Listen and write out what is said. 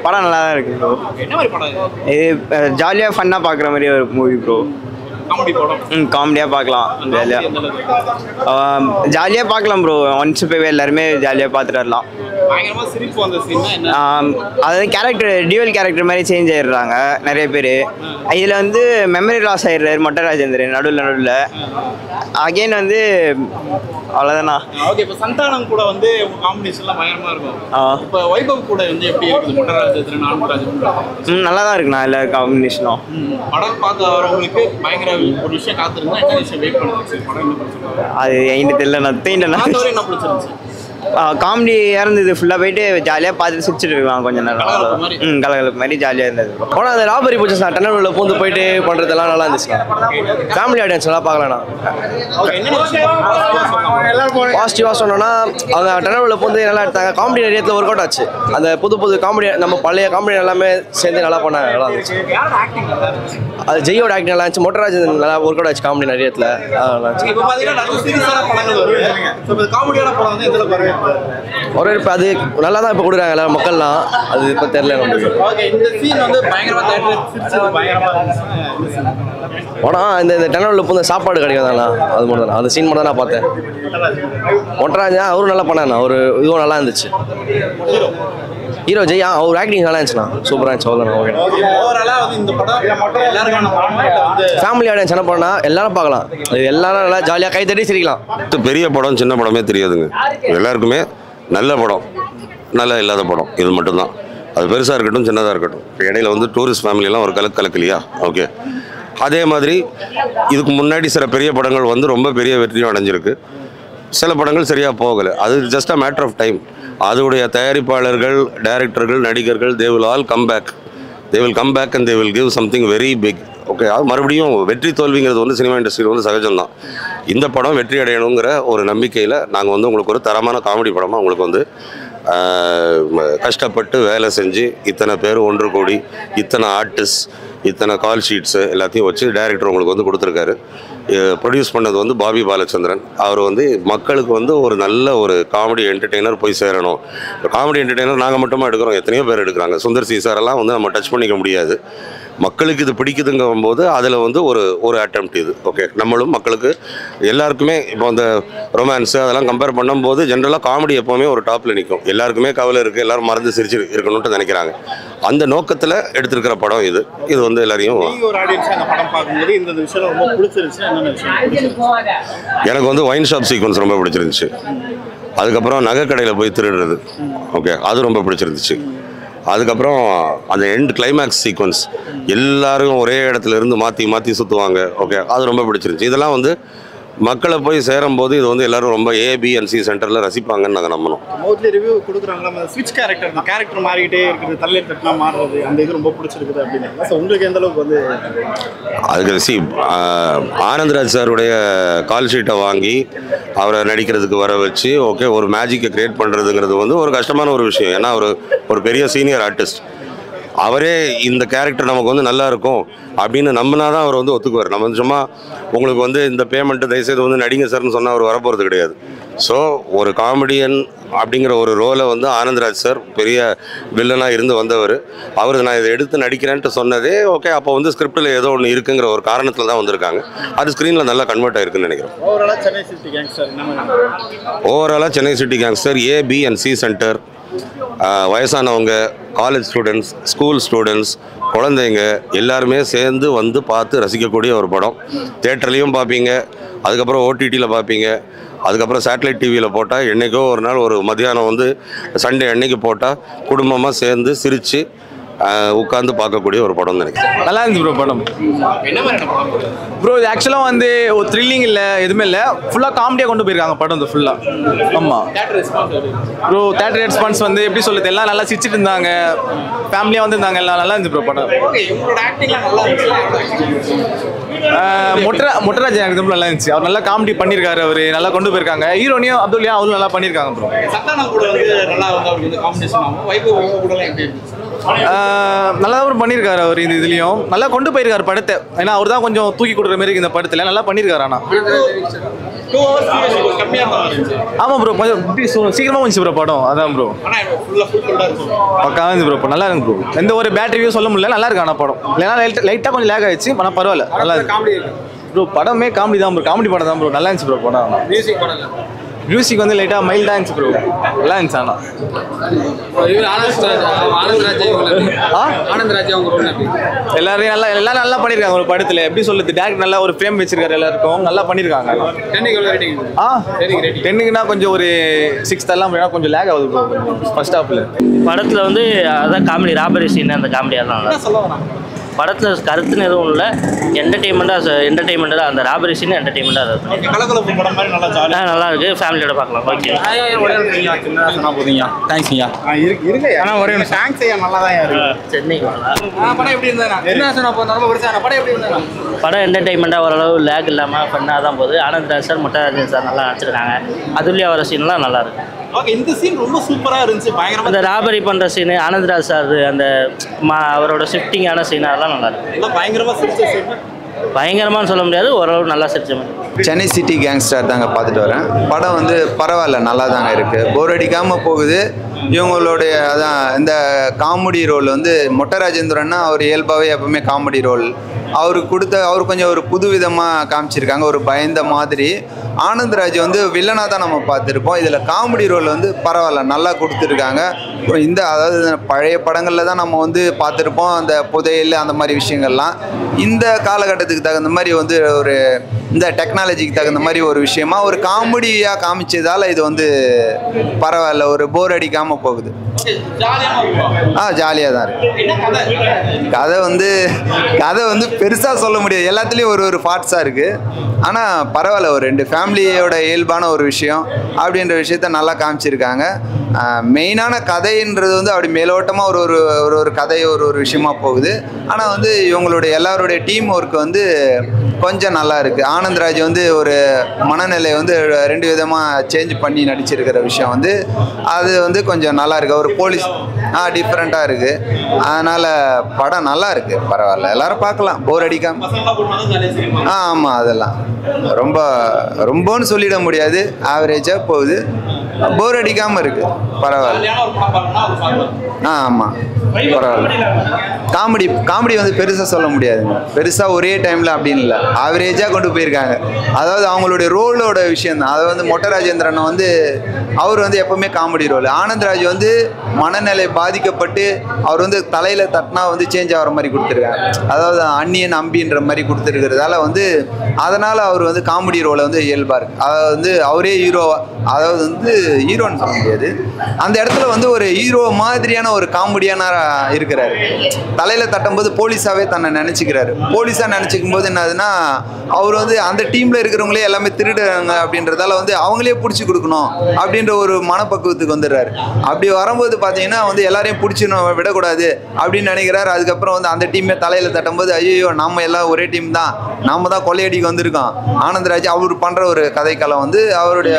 படம் நல்லா தான் இருக்குது ப்ரோ. என்ன மாதிரி படம் இது? இது ஜாலியாக ஃபன்னாக பார்க்குற மாதிரி ஒரு மூவி ப்ரோ. காமெடி படம். காமெடியாக பார்க்கலாம். ஜாலியாக பார்க்கலாம் ப்ரோ. ஒன்ஸ் போய் எல்லாருமே ஜாலியாக பார்த்துட்டு வரலாம். பயங்கரமா சிரிப்பு வந்த சீன் என்ன? அதாவது கேரக்டர் டியூவல் கேரக்டர் மாதிரி சேஞ்ச் ஆயிடுறாங்க நிறைய பேர். இதில் வந்து மெமரி லாஸ் ஆயிடுறாரு மொட்டை ராஜேந்திரன் நடுவில். அகெயின் வந்து அவ்வளோதானா. ஓகே, இப்போ சந்தானம் கூட வந்து காம்பினேஷன்லாம் பயங்கரமா இருக்கும். இப்போ வைபவ் கூட வந்து எப்படி இருக்குது மொட்டை ராஜேந்திரன் ஆனந்த்ராஜ்? நல்லா தான் இருக்குண்ணா எல்லா காம்பினேஷனும். படம் பார்க்க வரவங்களுக்கு பயங்கர ஒரு விஷயம் காத்திருந்தா என்ன விஷயம் வெயிட் பண்ணுறது? படம் என்ன பிடிச்சிருக்கு? அது என்கிட்ட தெரியல நான் தெரியல. என்ன பிடிச்சிருந்துச்சு? காமெடியாக இருந்தது. ஃபுல்லாக போயிட்டு ஜாலியாக பார்த்துட்டு சிரிச்சுட்டு இருக்கலாம் கொஞ்சம் நேரம். கலகலப்பு மாதிரி ஜாலியாக இருந்தது. ஆனால் அந்த ராபரி போச்சு சார். டன்னல் பூந்து போயிட்டு பண்ணுறதெல்லாம் நல்லா இருந்துச்சு. ஃபேமிலி ஆடியன்ஸ் நல்லா பார்க்கலாம். பாசிட்டிவாக சொன்னோன்னா அவங்க டன்னல் பூந்து நல்லா எடுத்தாங்க. காமெடி நிறைய ஒர்க் அவுட் ஆச்சு. அந்த புது காமெடி நம்ம பழைய காமெடி எல்லாமே சேர்ந்து நல்லா பண்ணாங்க. நல்லா இருந்துச்சு. அது ஜெயோட ஆக்டிங் நல்லா இருந்துச்சு. மொட்டராஜ் நல்லா ஒர்க் அவுட் ஆச்சு காமெடி நிறைய இடத்துல. ஒரு இப்போ அது நல்லா தான் இப்போ கொடுக்குறாங்க எல்லாரும் மக்கள்லாம். அது இப்போ தெரியல நம்மளுக்கு. ஆனால் இந்த டன்னலில் இப்போ சாப்பாடு கிடைக்காதாண்ணா அது மட்டும் தான். அந்த சீன் மட்டும் தான் நான் பார்த்தேன். மொட்டராஜா அவரும் நல்லா பண்ணாண்ணா. ஒரு இதுவும் நல்லா இருந்துச்சு. ஹீரோ ஜெயா அவர் ஆக்டிங் நல்லா இருந்துச்சுண்ணா. சூப்பராக இருந்துச்சு. அவ்வளோண்ணா. ஃபேமிலி ஆடியன்ஸ் என்ன பண்ணா எல்லாரும் பார்க்கலாம். எல்லாரும் நல்லா ஜாலியாக கை தட்டி சிரிக்கலாம். பெரிய படம் சின்ன படமே தெரியாதுங்க. எல்லாருக்குமே நல்ல படம் நல்லா இல்லாத படம் இது மட்டும்தான். அது பெருசாக இருக்கட்டும் சின்னதாக இருக்கட்டும். இப்போ இடையில வந்து டூரிஸ்ட் ஃபேமிலியெல்லாம் ஒரு கலக்கலையா? ஓகே. அதே மாதிரி இதுக்கு முன்னாடி சில பெரிய படங்கள் வந்து ரொம்ப பெரிய வெற்றியும் அடைஞ்சிருக்கு. சில படங்கள் சரியாக போகலை. அது just a matter of time. அதோடைய தயாரிப்பாளர்கள், டைரக்டர்கள், நடிகர்கள் they will all come back and they will give something very big. Okay. அது மறுபடியும் வெற்றி தோல்விங்கிறது வந்து சினிமா இண்டஸ்ட்ரியில் வந்து சகஜம்தான். இந்த படம் வெற்றி அடையணுங்கிற ஒரு நம்பிக்கையில் நாங்கள் வந்து உங்களுக்கு ஒரு தரமான காமெடி படமாக உங்களுக்கு வந்து கஷ்டப்பட்டு வேலை செஞ்சு இத்தனை பேர் ஒன்று கூடி இத்தனை ஆர்டிஸ்ட் இத்தனை கால் ஷீட்ஸு எல்லாத்தையும் வச்சு டைரக்டர் உங்களுக்கு வந்து கொடுத்துருக்காரு. ப்ரொடியூஸ் பண்ணது வந்து பாபி பாலச்சந்திரன். அவர் வந்து மக்களுக்கு வந்து ஒரு நல்ல ஒரு காமெடி என்டர்டெய்னர் போய் சேரணும். காமெடி என்டர்டெய்னர் நாங்கள் மட்டுமா எடுக்கிறோம், எத்தனையோ பேர் எடுக்கிறாங்க. சுந்தர் சி சாரெல்லாம் வந்து நம்ம டச் பண்ணிக்க முடியாது. மக்களுக்கு இது பிடிக்குதுங்கும் போது அதில் வந்து ஒரு அட்டெம்ப்ட் இது. ஓகே. நம்மளும் மக்களுக்கு எல்லாருக்குமே இப்போ அந்த ரொமான்ஸு அதெல்லாம் கம்பேர் பண்ணும்போது ஜென்ரலாக காமெடி எப்போவுமே ஒரு டாப்பில் நிற்கும். எல்லாருக்குமே கவலை இருக்குது, எல்லோரும் மறந்து சிரிச்சு இருக்கணும்னு நினைக்கிறாங்க. அந்த நோக்கத்தில் எடுத்திருக்கிற படம் இது. இது வந்து எல்லாரையும் எனக்கு வந்து ஒயின் ஷாப் சீக்வன்ஸ் ரொம்ப பிடிச்சிருந்துச்சு. அதுக்கப்புறம் நகை கடையில் போய் திருடுறது. ஓகே. அது ரொம்ப பிடிச்சிருந்துச்சு. அதுக்கப்புறம் அந்த எண்ட் கிளைமேக்ஸ் சீக்வன்ஸ் எல்லாரும் ஒரே இடத்துல இருந்து மாற்றி சுற்றுவாங்க. ஓகே. அது ரொம்ப பிடிச்சிருந்துச்சு. இதெல்லாம் வந்து மக்களை போய் சேரும்போது இது வந்து எல்லாரும் ரொம்ப ஏபிஎன்சி சென்டரில் ரசிப்பாங்கன்னு நாங்கள் நம்பணும். மோஸ்ட்லி ரிவ்யூ கொடுக்குறாங்களா ஸ்விட்ச் கேரக்டர் மாறிக்கிட்டே இருக்குது, தள்ளி தட்டினா மாறுறது, அந்த இது ரொம்ப பிடிச்சிருக்குது அப்படின்னு. ஸோ உங்களுக்கு எந்த அளவுக்கு வந்து அதுக்கு ஆனந்த்ராஜ் சாருடைய கால் ஷீட்டை வாங்கி அவரை நடிக்கிறதுக்கு வர வச்சு ஓகே ஒரு மேஜிக்கை க்ரியேட் பண்ணுறதுங்கிறது வந்து ஒரு கஷ்டமான ஒரு விஷயம். ஏன்னா ஒரு பெரிய சீனியர் ஆர்டிஸ்ட். அவரே இந்த கேரக்டர் நமக்கு வந்து நல்லா இருக்கும் அப்படின்னு நம்பினா தான் அவர் வந்து ஒத்துக்குவார். நம்ம வந்து சும்மா உங்களுக்கு வந்து இந்த பேமெண்ட்டு தயவுசெய்து வந்து நடிங்க சார்னு சொன்னால் அவர் வரப்போகிறது கிடையாது. ஸோ ஒரு காமெடியன் அப்படிங்கிற ஒரு ரோலை வந்து ஆனந்த்ராஜ் சார் பெரிய வில்லனாக இருந்து வந்தவர். அவர் நான் இதை எடுத்து நடிக்கிறேன்ட்டு சொன்னதே ஓகே. அப்போ வந்து ஸ்கிரிப்டில் ஏதோ ஒன்று இருக்குங்கிற ஒரு காரணத்தில் தான் வந்திருக்காங்க. அது ஸ்க்ரீனில் நல்லா கன்வெர்ட் ஆகிருக்குன்னு நினைக்கிறேன். ஓவராலாக Chennai city gangster A, B and C center, வயசானவங்க, காலேஜ் ஸ்டூடெண்ட்ஸ், ஸ்கூல் ஸ்டூடெண்ட்ஸ், குழந்தைங்க எல்லாருமே சேர்ந்து வந்து பார்த்து ரசிக்கக்கூடிய ஒரு படம். தேட்டர்லேயும் பார்ப்பீங்க, அதுக்கப்புறம் ஓடிடியில் பார்ப்பீங்க, அதுக்கப்புறம் சேட்டலைட் டிவியில் போட்டால் என்றைக்கோ ஒரு நாள் ஒரு மத்தியானம் வந்து சண்டே அன்னைக்கு போட்டால் குடும்பமாக சேர்ந்து சிரித்து உட்காந்து பார்க்கக்கூடிய ஒரு படம் நினைக்கிறேன். நல்லா இருந்துச்சு ப்ரோ படம். ப்ரோ இது ஆக்சுவலாக வந்து ஒரு த்ரில்லிங் இல்லை, எதுவுமே இல்லை. ஃபுல்லாக காமெடியாக கொண்டு போயிருக்காங்க படம் வந்து ஃபுல்லாக. ஆமாம் ப்ரோ. தேட்டர் ரெஸ்பான்ஸ் வந்து எப்படி சொல்லுது, எல்லாம் நல்லா சிரிச்சிட்டு இருந்தாங்க, ஃபேமிலியாக வந்துருந்தாங்க, எல்லாம் நல்லா இருந்துச்சு ப்ரோ படம். மொட்டராஜ் எனக்கு நல்லா இருந்துச்சு. அவர் நல்லா காமெடி பண்ணியிருக்காரு. அவர் நல்லா கொண்டு போயிருக்காங்க. ஹீரோனியும் அப்துல்லியா அவரும் நல்லா பண்ணியிருக்காங்க ப்ரோ. நல்லா தான் பண்ணியிருக்காரு அவர். இந்த இதுலேயும் நல்லா கொண்டு போயிருக்காரு படத்தை. ஏன்னா அவர் தான் கொஞ்சம் தூக்கி கொடுக்குற மாதிரி இந்த படத்தில் நல்லா பண்ணியிருக்காரு. ஆனால் 2 hours கம்மியா இருந்துச்சு. ஆமாம் ப்ரோ, கொஞ்சம் சீக்கிரமாக வந்துச்சு ப்ரோ படம். அதான் ப்ரோ ஆனா ஃபுல்லா இருக்கும். பக்கா வந்து ப்ரோ நல்லா இருக்கு ப்ரோ. எந்த ஒரு பேட் ரிவ்யூ சொல்ல முடியல, நல்லா இருக்கு. ஆனால் படம் இல்லைனா லைட்டாக கொஞ்சம் லேக் ஆயிடுச்சு, ஆனால் பரவாயில்ல நல்லா இருக்கு ப்ரோ. படமே காமெடி தான் ப்ரோ, காமெடி படம் தான் ப்ரோ. நல்லா இருந்துச்சு ப்ரோ படம். மியூசிக் வந்து லைட்டாக மைல்டாக இருந்துச்சு ப்ரோ, நல்லா இருந்துச்சு. ஆனால் எல்லாரும் நல்லா பண்ணியிருக்காங்க ஒரு படத்தில். எப்படி சொல்லுது, டேரக்டர் நல்லா ஒரு ஃப்ரேம் வச்சிருக்காரு, எல்லாருக்கும் நல்லா பண்ணியிருக்காங்க. 10க்குனா கொஞ்சம் ஒரு 6 எல்லாம் கொஞ்சம் லேக் ஆகுது ப்ரோ ஃபர்ஸ்ட் ஹாஃபில். படத்தில் வந்து அதான் காமெடி, ராபரி சீன், அந்த காமெடியாக நல்லா படத்தில் கருத்துன்னு எதுவும் இல்லை. என்டர்டெயின்மெண்ட்டாக தான். அந்த ராபரி சீன் என்டர்டெயின்மெண்ட்டாக இருக்கும். கலகலப்பு படம் மாதிரி நல்லா ஜாலியா நல்லா இருக்கு, ஃபேமிலியோட பார்க்கலாம். ஓகே போதுங்கய்யா, தேங்க்ஸ்ங்கய்யா. இருங்க ஆனா ஒரே ஒரு தேங்க்ஸ் ஐயா, நல்லா தான் இருக்கு. சென்னை படம் எப்படி இருந்தா என்ன சொன்னா போதும், ரொம்ப பெருசா படம் எப்படி இருந்தா படம் என்டர்டெயின்மெண்ட்டாக ஓரளவு லேக் இல்லாமல் ஃபன்னாக தான் போகுது. ஆனந்த்ராஜ் சார், முட்டராஜன் சார் நல்லா நடிச்சிருக்காங்க. அதுலேயே வர சீன்லாம் நல்லா இருக்கு. ஓகே, இந்த சீன் ரொம்ப சூப்பரா இருந்துச்சு, பயங்கரமா. அந்த ராபரி பண்ணுற சீனு, ஆனந்த்ராஜ் சார் அந்த அவரோட ஷிஃப்டிங்கான சீன் அதெல்லாம் நல்லா இருக்கு. எல்லாம் பயங்கரமா சிரிச்ச சீன். பயங்கரமானு சொல்ல முடியாது, ஓரளவு நல்லா சிரிச்ச மாதிரி. சென்னை சிட்டி கேங்ஸ்டர் தாங்க பார்த்துட்டு வரேன். படம் வந்து பரவாயில்ல, நல்லா தாங்க இருக்குது, போர் அடிக்காமல் போகுது. இவங்களுடைய அதான் இந்த காமெடி ரோல் வந்து மொட்டை ராஜேந்திரன்னா அவர் இயல்பாகவே எப்பவுமே காமெடி ரோல் அவர் கொஞ்சம் ஒரு புது விதமாக காமிச்சிருக்காங்க, ஒரு பயந்த மாதிரி. ஆனந்த்ராஜ் வந்து வில்லனாக தான் நம்ம பார்த்துருப்போம். இதில் காமெடி ரோல் வந்து பரவாயில்ல, நல்லா கொடுத்துருக்காங்க. அதாவது பழைய படங்களில் தான் நம்ம வந்து பார்த்துருப்போம் அந்த புதையல் அந்த மாதிரி விஷயங்கள்லாம். இந்த காலகட்டத்துக்கு தகுந்த மாதிரி வந்து ஒரு இந்த டெக்னாலஜிக்கு தகுந்த மாதிரி ஒரு விஷயமா ஒரு காமெடியாக காமிச்சதால் இது வந்து பரவாயில்ல, ஒரு போர் அடிக்காமல் போகுது. ஜாலியாக தான் இருக்கு. கதை வந்து பெருசாக சொல்ல முடியாது, எல்லாத்துலேயும் ஒரு பார்ட்ஸாக இருக்குது. ஆனால் பரவாயில்ல, ஒரு 2 ஃபேமிலியோட இயல்பான ஒரு விஷயம் அப்படின்ற விஷயத்த நல்லா காமிச்சிருக்காங்க. மெயினான கதைன்றது வந்து அப்படி மேலோட்டமாக ஒரு கதை ஒரு விஷயமா போகுது. ஆனால் வந்து இவங்களுடைய எல்லாருடைய டீம் ஒர்க் வந்து கொஞ்சம் நல்லா இருக்குது. ஆனந்த்ராஜ் வந்து ஒரு மனநிலை வந்து 2 விதமாக சேஞ்ச் பண்ணி நடிச்சிருக்கிற விஷயம் வந்து அது வந்து கொஞ்சம் நல்லா இருக்குது. ஒரு போலீஸ் டிஃப்ரெண்ட்டாக இருக்குது. அதனால் படம் நல்லா இருக்குது, பரவாயில்ல, எல்லோரும் பார்க்கலாம், போர் அடிக்காம. ஆமாம், அதெல்லாம் ரொம்பன்னு சொல்லிட முடியாது, ஆவரேஜாக போகுது, போர் அடிக்காமல் இருக்குது, பரவாயில்ல. ஆமாம், பரவாயில்ல. காமெடி வந்து பெருசாக சொல்ல முடியாதுங்க, பெருசாக ஒரே டைமில் அப்படின்னு இல்லை, ஆவரேஜாக கொண்டு போயிருக்காங்க. அதாவது அவங்களுடைய ரோலோட விஷயம் தான். அதாவது வந்து மொட்டை ராஜேந்திரனை வந்து அவர் வந்து எப்போவுமே காமெடி ரோல். ஆனந்த்ராஜ் வந்து மனநிலை பாதிக்கப்பட்டு அவர் வந்து தலையில் தட்டினா வந்து சேஞ்ச் ஆகிற மாதிரி கொடுத்துருக்காங்க. அதாவது அந்நியன் அம்பின்ற மாதிரி கொடுத்துருக்கிறதால வந்து அதனால் அவர் வந்து காமெடி ரோலை வந்து இயல்பாக இருக்குது. அதாவது வந்து அவரே அதாவது வந்து ஹீரோன்னு சொல்ல முடியாது, அந்த இடத்துல வந்து ஒரு ஹீரோ மாதிரியான ஒரு காமெடியான இருக்கிறாரு. தலையில் தட்டும்போது போலீஸாகவே தன்னை நினச்சிக்கிறாரு. போலீஸாக நினச்சிக்கும் போது என்னதுன்னா அவர் வந்து அந்த டீமில் இருக்கிறவங்களே எல்லாமே திருடுறாங்க அப்படின்றதால வந்து அவங்களே பிடிச்சி கொடுக்கணும் அப்படின்ற ஒரு மனப்பக்குவத்துக்கு வந்துடுறாரு. அப்படி வரும்போது பார்த்தீங்கன்னா வந்து எல்லாரையும் பிடிச்சிடணும், விடக்கூடாது அப்படின்னு நினைக்கிறாரு. அதுக்கப்புறம் வந்து அந்த டீமே தலையில் தட்டும்போது ஐயோ நம்ம எல்லாம் ஒரே டீம் தான், நம்ம தான் கொள்ளையடிக்கு வந்திருக்கோம். ஆனந்த்ராஜ் அவர் பண்ணுற ஒரு கதைக்களம் வந்து அவருடைய